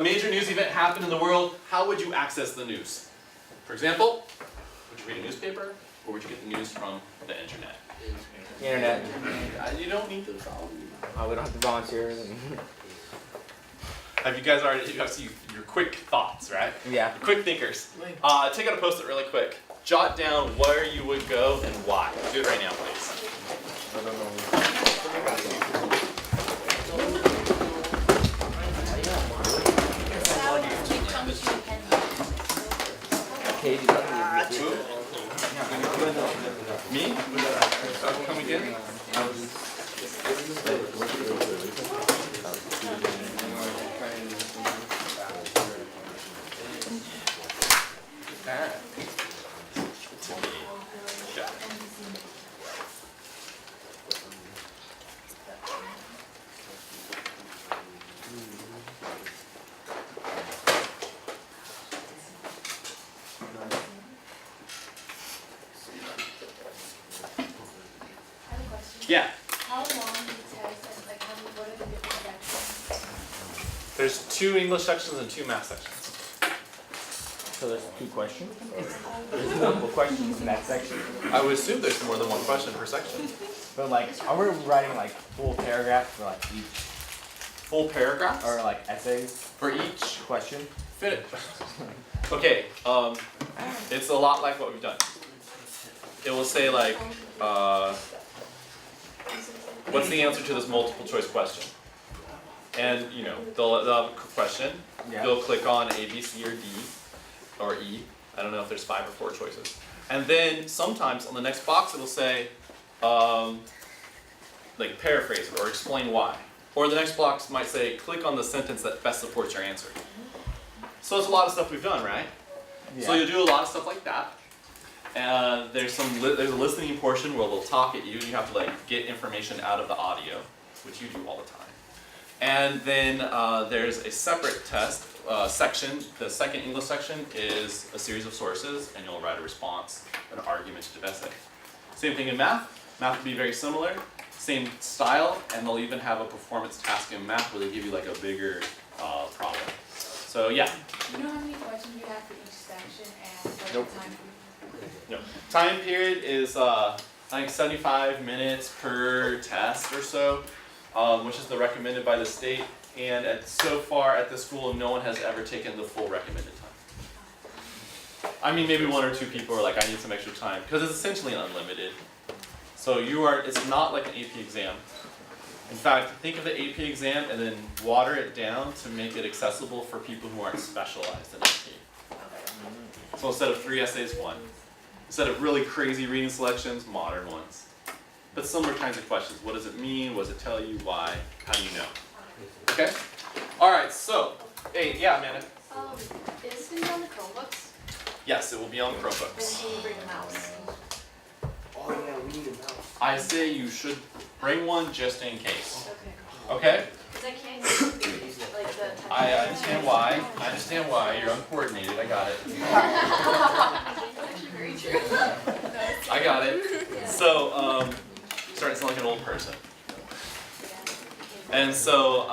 major news event happened in the world, how would you access the news? For example, would you read a newspaper, or would you get the news from the internet? The internet. You don't need to follow me. Oh, we don't have to volunteer. Have you guys already, you have to see your quick thoughts, right? Yeah. Quick thinkers. Take out a post-it really quick. Jot down where you would go and why. Do it right now, please. Me? Come again? Yeah. How long do you test and like what are the different sections? There's 2 English sections and 2 math sections. So there's 2 questions? There's multiple questions in that section. I would assume there's more than 1 question per section. But like, are we writing like full paragraphs for like each? Full paragraphs? Or like essays? For each Question? fit. Okay, it's a lot like what we've done. It will say like, what's the answer to this multiple choice question? And you know, they'll have a question. Yeah. You'll click on A, B, C, or D, or E. I don't know if there's 5 or 4 choices. And then sometimes on the next box it'll say, like paraphrase or explain why. Or the next box might say, click on the sentence that best supports your answer. So it's a lot of stuff we've done, right? Yeah. So you'll do a lot of stuff like that. There's a listening portion where they'll talk at you and you have to like get information out of the audio, which you do all the time. And then there's a separate test section. The second English section is a series of sources and you'll write a response, an argument to the essay. Same thing in math. Math will be very similar, same style, and they'll even have a performance task in math where they give you like a bigger problem. So yeah. Do you know how many questions you have for each section and what Nope. the time period? No. Time period is I think 75 minutes per test or so, which is the recommended by the state. And so far at this school, no one has ever taken the full recommended time. I mean, maybe 1 or 2 people are like, I need some extra time, because it's essentially unlimited. So it's not like an AP exam. In fact, think of the AP exam and then water it down to make it accessible for people who aren't specialized in AP. So instead of 3 essays, 1. Instead of really crazy reading selections, modern ones. But similar kinds of questions. What does it mean? What does it tell you? Why? How do you know? Okay? Alright, so, hey, yeah, Amanda? Is this going to be on the Chromebooks? Yes, it will be on Then Chromebooks. can you bring a mouse? Oh yeah, we need a mouse. I say you should bring one just in case. Okay. Okay? Because I can't use like the touch. I understand why. I understand why. You're uncoordinated. I got it. That's actually very true. I got it. So, starting to sound like an old person. And so,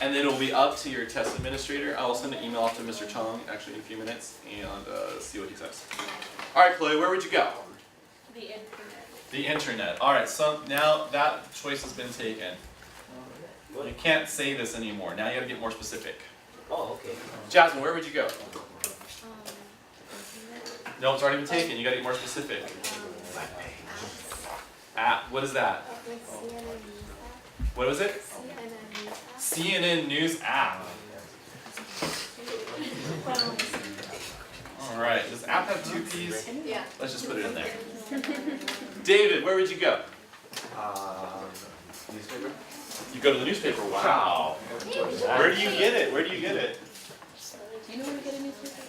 and then it'll be up to your test administrator. I will send an email off to Mr. Chung actually in a few minutes and see what he says. All right, Chloe, where would you go? The internet. The internet. All right, so now that choice has been taken. You can't say this anymore. Now you gotta get more specific. Oh, okay. Jasmine, where would you go? Internet. No, it's already been taken. You gotta get more specific. App. What is that? What was it? CNN News app. All right. Does app have 2 P's? Yeah. Let's just put it in there. David, where would you go? Newspaper? You go to the newspaper. Wow. Where do you get it? Where do you get it? Do you know where to get a newspaper?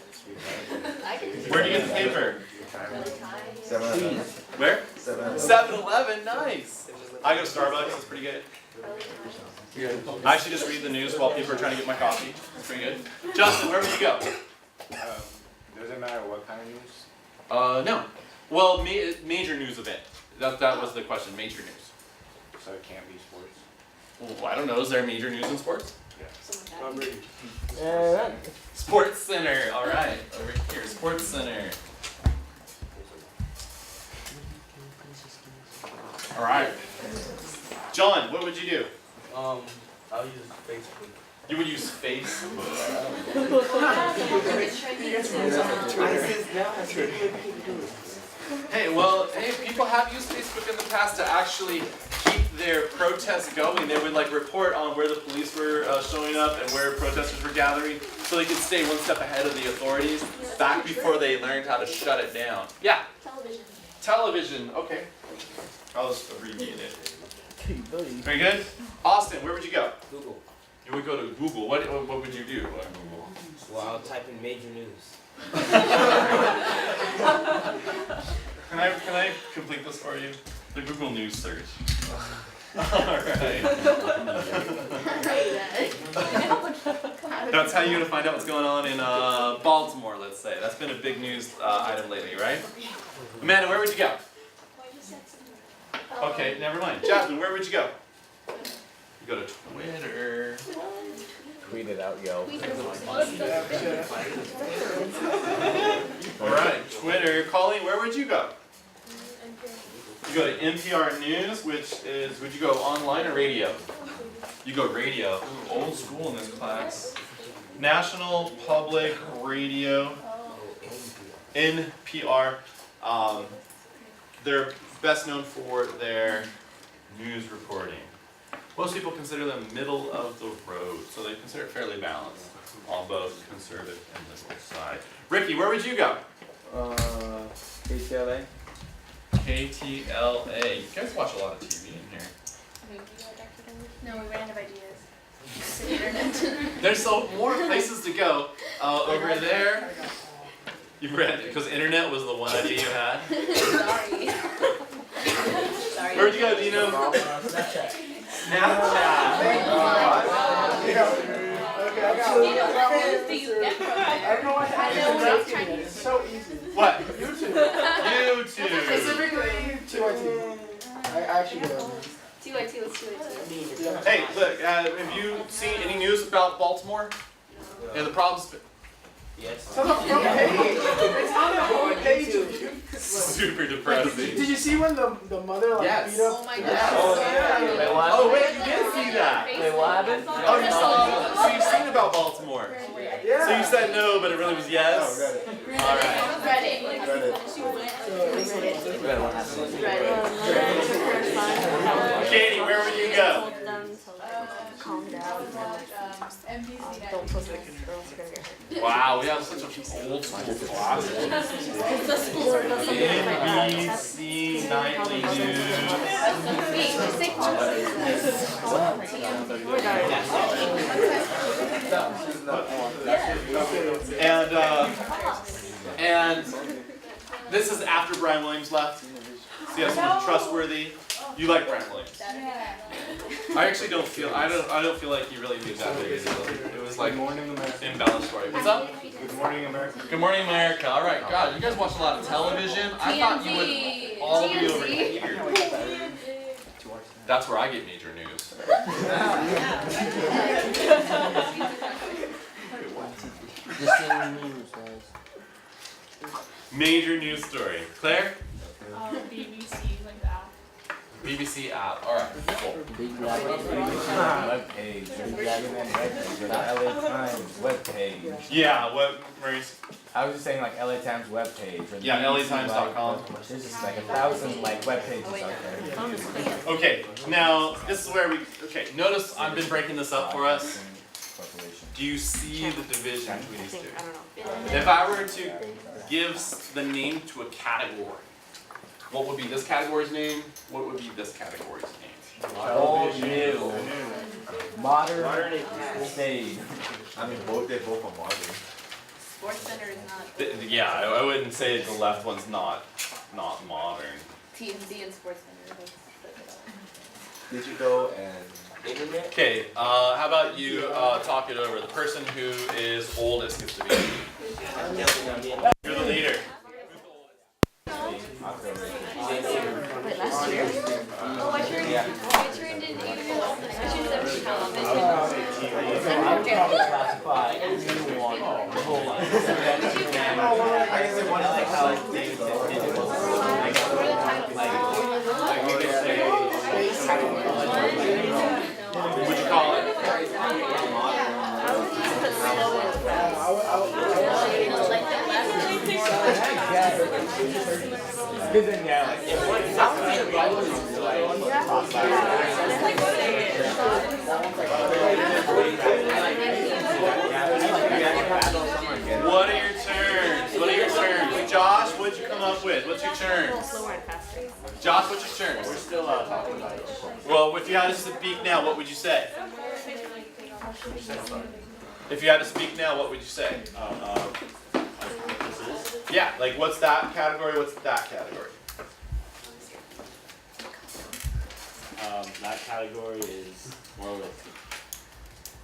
I can. Where do you get the paper? Times. 7-Eleven. Where? 7-Eleven. 7-Eleven. Nice. I go to Starbucks. It's pretty good. I actually just read the news while people are trying to get my coffee. It's pretty good. Justin, where would you go? Does it matter what kind of news? No. Well, major news event. That was the question. Major news. So it can't be sports. I don't know. Is there major news in sports? Something like that. Yeah. Sports Center. All right, over here, Sports Center. All right, John, what would you do? I'll use Facebook. You would use Facebook. Hey, well, people have used Facebook in the past to actually keep their protests going. They would like report on where the police were showing up and where protesters were gathering, so they could stay one step ahead of the authorities back before they learned how to shut it down. Yeah. Television. Television. Okay. I'll just abbreviate it. Very good. Austin, where would you go? Google. You would go to Google. What would you do on Google? Well, I'll type in major news. Can I complete this for you? The Google News search. Alright. That's how you're gonna find out what's going on in Baltimore, let's say. That's been a big news item lately, right? Amanda, where would you go? Okay, never mind. Jasmine, where would you go? You go to Twitter. Tweet it out, yo. Alright, Twitter. Colleen, where would you go? You go to NPR News, which is, would you go online or radio? You go radio. Ooh, old school in this class. National Public Radio, NPR. They're best known for their news reporting. Most people consider them middle of the road, so they consider it fairly balanced on both conservative and liberal side. Ricky, where would you go? KTLA. KTLA. You guys watch a lot of TV in here. No, we ran out of ideas. Just the internet. There's so more places to go. Over there, you read because internet was the one idea you had. Sorry. Sorry. Where'd you go, Dino? Snapchat. What do you get from it? I don't know what happened. It's so easy. What? YouTube. YouTube. Specifically, 2IT. I actually know. 2IT, let's 2IT. Hey, look. Have you seen any news about Baltimore and the problems? Yes. It's on the front page. It's on the front page of YouTube. Super depressing. Did you see when the mother like Yes. beat up? Oh my god. Yes. Oh, yeah. Wait, what? Oh wait, you did see that. Wait, what happened? Oh, you saw. So you've seen about Baltimore. Yeah. So you said no, but it really was yes. Reddit. All right. Reddit. Wait, what happened? Katie, where would you go? Calm down. Don't post it. Girls are gonna get hurt. Wow, we have such an old school class. The school or the NBC Nightly News. And this is after Brian Williams left. So yeah, someone trustworthy. You like Brian Williams? I actually don't feel. I don't feel like you really made that big a deal. It was like Good morning, America. imbalanced story. What's up? Good morning, America. Good morning, America. All right, God, you guys watch a lot of television. I thought you would all be over here. That's where I get major news. Just in the news, guys. Major news story. Claire? BBC, like the app. BBC app. All right. Cool. Big Black webpage. Big Black webpage. Or the LA Times webpage. Yeah. What, Maurice? I was just saying like LA Times webpage. Or the Yeah, BBC LAtimes.com. There's just like 1,000 like webpages out there. Okay. Now this is where we. Okay. Notice I've been breaking this up for us. Corporation. Do you see the division between these two? I don't know. If I were to give the name to a category, what would be this category's name? What would be this category's name? Old new. Modern stage. I mean, they're both are modern. Sports Center is not Yeah, I wouldn't say the left one's not modern. TMZ and Sports Center. Digital and Internet? Okay, how about you talk it over? The person who is oldest gets to be. You're the leader. Wait, last year? Oh, I turned in 8 years old. I turned one, the whole line. I guess it I like how things are digital. Like we could say, What'd you call it? because then yeah, like if one What are your turns? What are your turns? Josh, what'd you come up with? What's your turns? Slower and faster. Josh, what's your turns? we're still talking about it. Well, if you had to speak now, what would you say? If you had to speak now, what would you say? Yeah, like what's that category? What's that category? That category is more with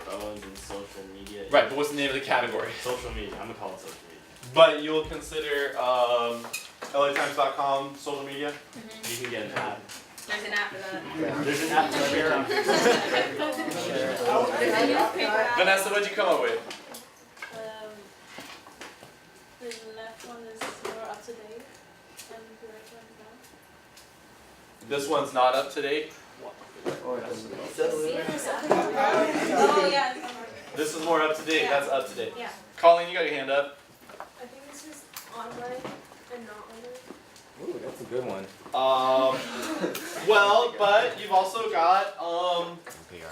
phones and social media. Right, but what's the name of the category? Social media. I'm gonna call it social media. But you'll consider LAtimes.com social media? You can get an app. There's an app for that. There's an app for There's a newspaper. Vanessa, what'd you come up with? The left one is more up to date, and the right one is not. This one's not up to date. Oh yeah. This is more up to date. Yeah. That's up to date. Yeah. Colleen, you got your hand up. I think this is online and not online. Ooh, that's a good one. Well, but you've also got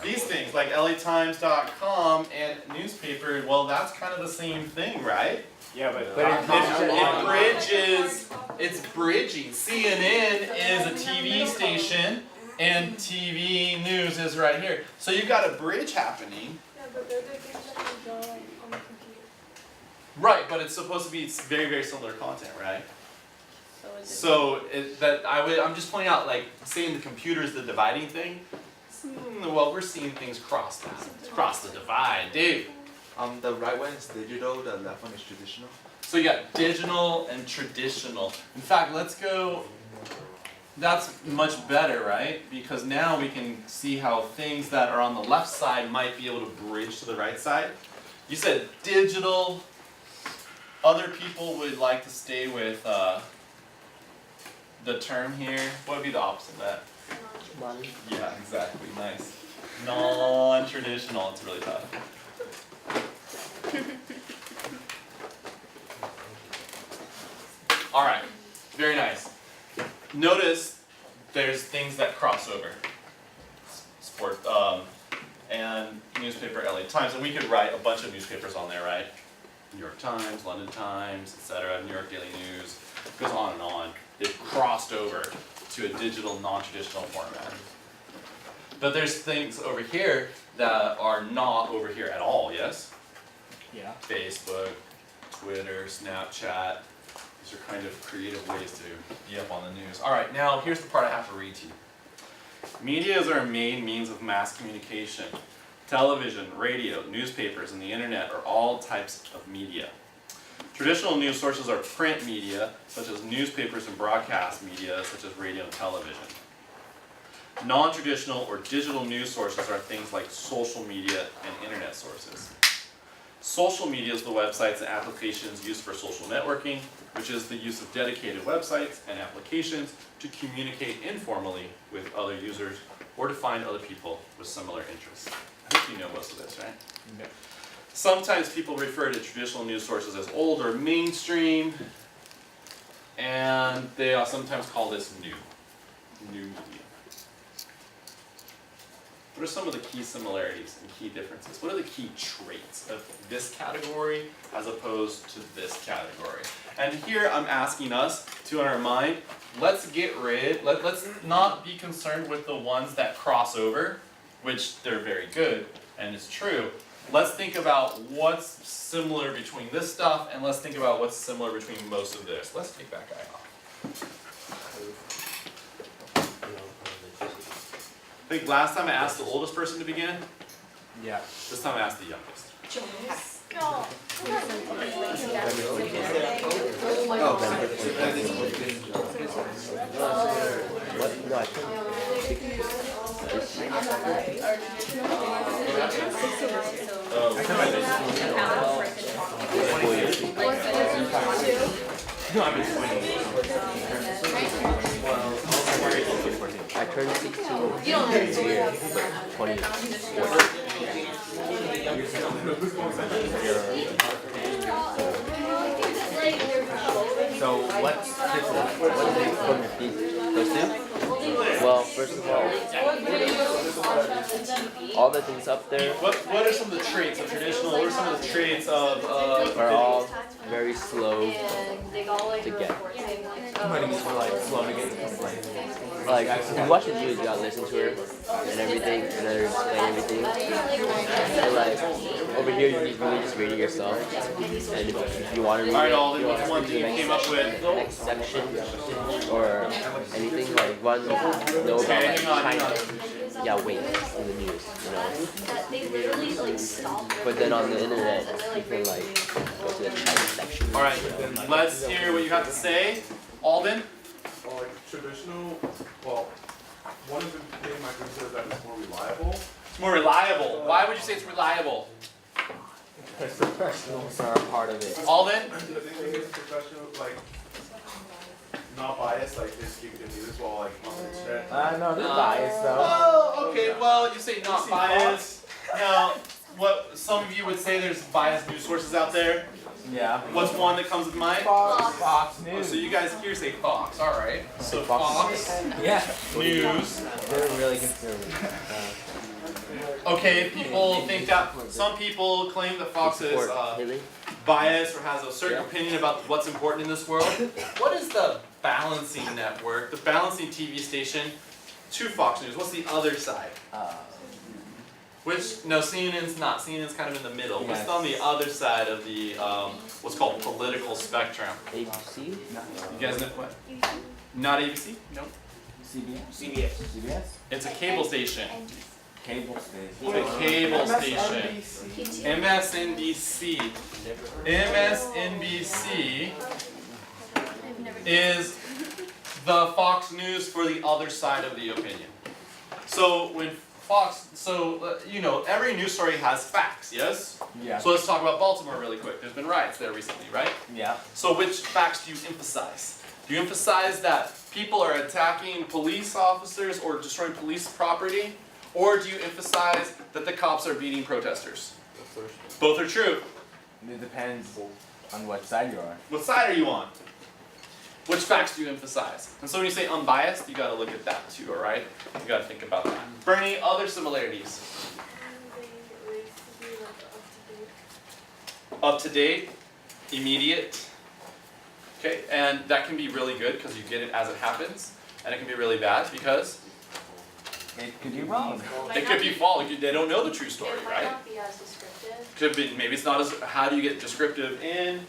these things like LAtimes.com and newspaper. Well, that's kind of the same thing, right? Yeah, but It bridges. It's bridging. CNN is a TV station, and TV news is right here. So you've got a bridge happening. Yeah, but they're the things that you go on the computer. Right, but it's supposed to be very, very similar content, right? So is it I'm just pointing out, like, saying the computer is the dividing thing. Well, we're seeing things cross that. Cross the divide, dude. The right one is digital, the left one is traditional. So you got digital and traditional. In fact, let's go. That's much better, right? Because now we can see how things that are on the left side might be able to bridge to the right side. You said digital. Other people would like to stay with the term here. What would be the opposite of that? Yeah, exactly. Nice. Non-traditional. It's really tough. All right. Very nice. Notice there's things that cross over. Sport and newspaper, LA Times, and we could write a bunch of newspapers on there, right? New York Times, London Times, etc. New York Daily News. Goes on and on. They've crossed over to a digital, non-traditional format. But there's things over here that are not over here at all, yes? yeah. Facebook, Twitter, Snapchat. These are kind of creative ways to be up on the news. All right, now here's the part I have to read to you. Media is our main means of mass communication. Television, radio, newspapers, and the internet are all types of media. Traditional news sources are print media, such as newspapers, and broadcast media, such as radio and television. Non-traditional or digital news sources are things like social media and internet sources. Social media is the websites and applications used for social networking, which is the use of dedicated websites and applications to communicate informally with other users or to find other people with similar interests. I think you know most of this, right? Yeah. Sometimes people refer to traditional news sources as old or mainstream, and they are sometimes call this new media. What are some of the key similarities and key differences? What are the key traits of this category as opposed to this category? And here I'm asking us to, in our mind, let's not be concerned with the ones that cross over, which they're very good, and it's true. Let's think about what's similar between this stuff, and let's think about what's similar between most of this. Let's take that guy off. I think last time I asked the oldest person to begin. Yeah. This time I asked the youngest. No. What? No, I think. Oh, This school year. No, I'm just 20. I turned 16 this year, but 24. So what's different? What is it from those two? Well, first of all the things up there What are some of the traits of traditional? What are some of the traits of are all very slow to get. What do you mean like slow to get? Like if you watch the news, you gotta listen to her and everything, and let her explain everything. And like over here, you can really just read it yourself. And if you want to read Alright, it, Alden, you what's want one to thing you read came up with? the next section or anything like know about like China. Yeah, wait, in the news, you know. They literally like stop. But then on the internet, you can like go to the China section. Alright, let's hear what you have to say. Alden? Well, like traditional, well, one of the things I consider that is more reliable. It's more reliable. Why would you say it's reliable? Because professionals are a part of it. Alden? The thing is professional, like, not biased, like this you can do this while like on the internet. No, they're biased though. Oh, okay, well, you say not biased. Now, what some of you would say there's biased news sources out there. Yeah. What's one that comes to mind? Fox Oh, News. so you guys here say Fox, alright. So Fox Yeah. News. They're really conservative. Okay, people think that, some people claim that Fox is biased or has a certain opinion about what's important in this world. What is the balancing network, the balancing TV station to Fox News? What's the other side? Which, no, CNN's not. CNN's kind of in the middle. What's on the other side of the, what's called political spectrum? ABC? You guys know what? Not ABC? No. CBS? CBS? It's a cable station. Cable station. It's a cable station. MSNBC. MSNBC is the Fox News for the other side of the opinion. So when Fox, you know, every news story has facts, yes? Yeah. So let's talk about Baltimore really quick. There's been riots there recently, right? Yeah. So which facts do you emphasize? Do you emphasize that people are attacking police officers or destroying police property? Or do you emphasize that the cops are beating protesters? Both are true. It depends on what side you are. What side are you on? Which facts do you emphasize? And so when you say unbiased, you gotta look at that too, alright? You gotta think about that. Bernie, other similarities? Up to date, immediate. Okay, and that can be really good because you get it as it happens, and it can be really bad because It could be wrong. it could be false. They don't know the true story, It might right? not be as descriptive. Could be, maybe it's not as, how do you get descriptive in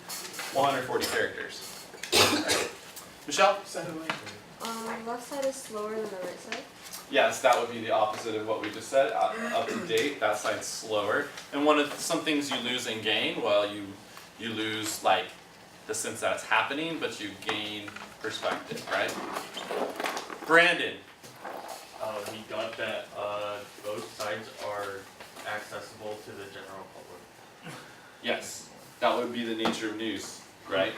140 characters? Michelle? Left side is slower than the right side. Yes, that would be the opposite of what we just said. Up to date, that side's slower. And some things you lose and gain, well, you lose like the sense that it's happening, but you gain perspective, right? Brandon. he got that both sides are accessible to the general public. Yes, that would be the nature of news, right?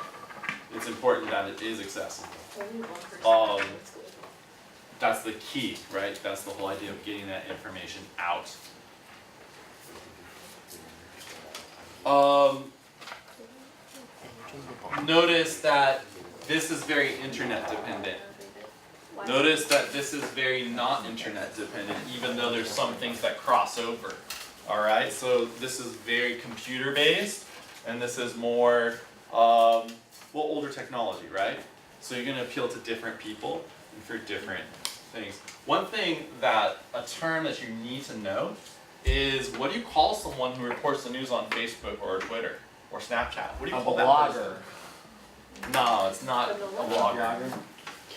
It's important that it is accessible. That's the key, right? That's the whole idea of getting that information out. Notice that this is very internet dependent. Notice that this is very not internet dependent, even though there's some things that cross over. Alright, so this is very computer based, and this is more, older technology, right? So you're gonna appeal to different people and for different things. One thing a term that you need to know is, what do you call someone who reports the news on Facebook or Twitter or Snapchat? What do you call that person? No, it's not a blogger.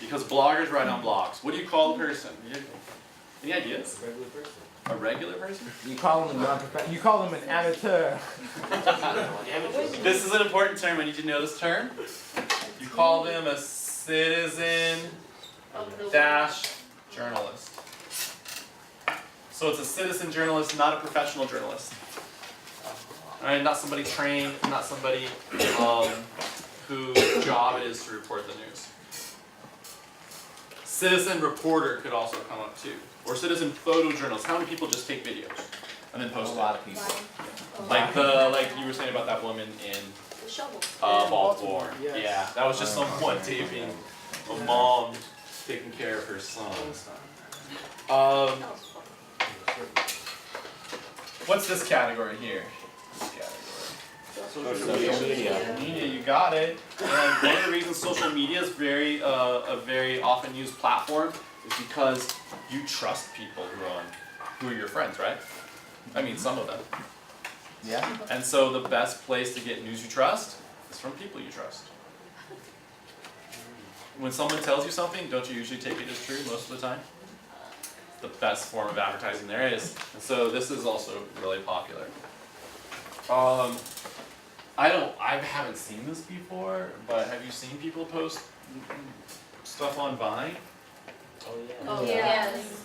Because bloggers write on blogs. What do you call a person? Any ideas? Regular person. A regular person? You call them you call them an amateur. This is an important term. I need you to know this term. You call them a citizen journalist. So it's a citizen journalist, not a professional journalist. Alright, not somebody trained, not somebody whose job it is to report the news. Citizen reporter could also come up too. Or citizen photojournalist. How many people just take videos and then post A it? lot of people. Like you were saying about that woman in The shovel. Baltimore. Yes. Yeah, that was just someone taping a mom taking care of her son. That was fun. What's this category here? This category. Social media. Media, you got it. And one of the reasons social media is a very often used platform is because you trust people who are your friends, right? I mean, some of them. Yeah. And so the best place to get news you trust is from people you trust. When someone tells you something, don't you usually take it as true most of the time? It's the best form of advertising there is. And so this is also really popular. I haven't seen this before, but have you seen people post stuff on Vine? Oh yeah. Oh, Yeah. yes.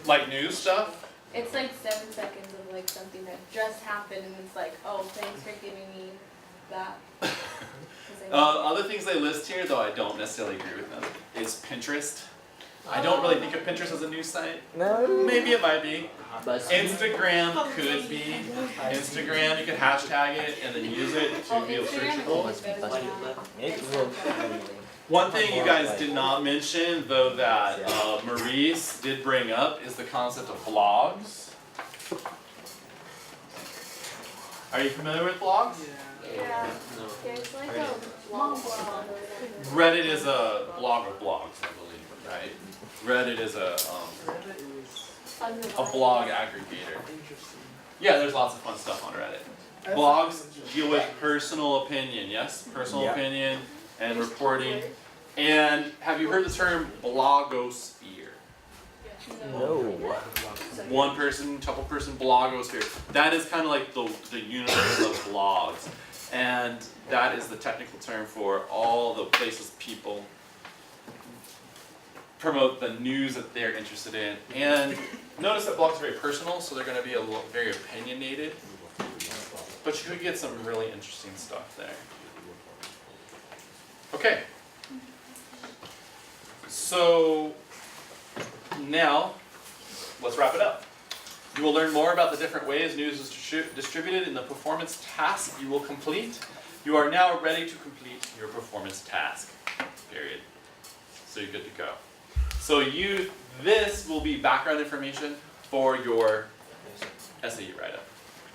Like news stuff? It's like 7 seconds of like something that just happened and it's like, oh, thanks for giving me that. 'Cause I know- Other things they list here, though I don't necessarily agree with them, is Pinterest. I don't really think of Pinterest as a news site. No. Maybe it might be. BuzzFeed. Instagram could be. Instagram, you could hashtag it and then use it to be Instagram searchable. is very bad. Maybe we'll- One thing you guys did not mention, though, that Maurice did bring up is the concept of blogs. Are you familiar with blogs? Yeah. There's like a long blog. Reddit is a blog of blogs, I believe, right? Reddit is a blog aggregator. Interesting. Yeah, there's lots of fun stuff on Reddit. Blogs deal with personal opinion, yes? Personal Yeah. opinion and reporting. And have you heard the term blogosphere? No. One person, couple person blogosphere. That is kind of like the universe of blogs. And that is the technical term for all the places people promote the news that they're interested in. And notice that blogs are very personal, so they're going to be very opinionated. But you could get some really interesting stuff there. Okay. So now, let's wrap it up. You will learn more about the different ways news is distributed in the performance task you will complete. You are now ready to complete your performance task, period. So you're good to go. So this will be background information for your SAE write-up.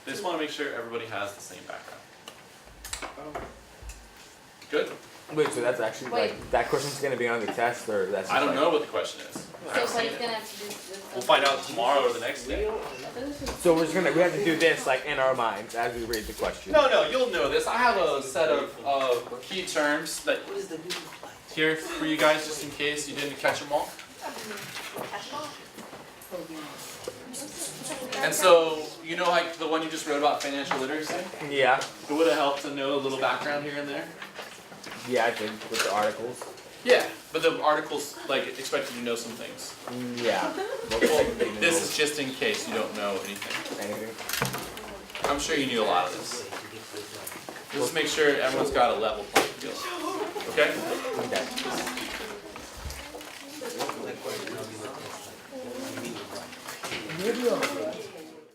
I just want to make sure everybody has the same background. Good? Wait, so that's actually like that question's gonna be on the test, or that's? I don't know what the question is. I So haven't seen he's it. gonna have to do this. We'll find out tomorrow or the next day. So we have to do this like in our minds as we read the question. No, you'll know this. I have a set of key terms that here for you guys, just in case you didn't catch them all. And so, you know, like the one you just wrote about financial literacy? Yeah. It would have helped to know a little background here and there. Yeah, I think with the articles. Yeah, but the articles like expect you to know some things. Yeah. This is just in case you don't know anything. Anything. I'm sure you knew a lot of this. Just make sure everyone's got a level playing field. Okay? Okay.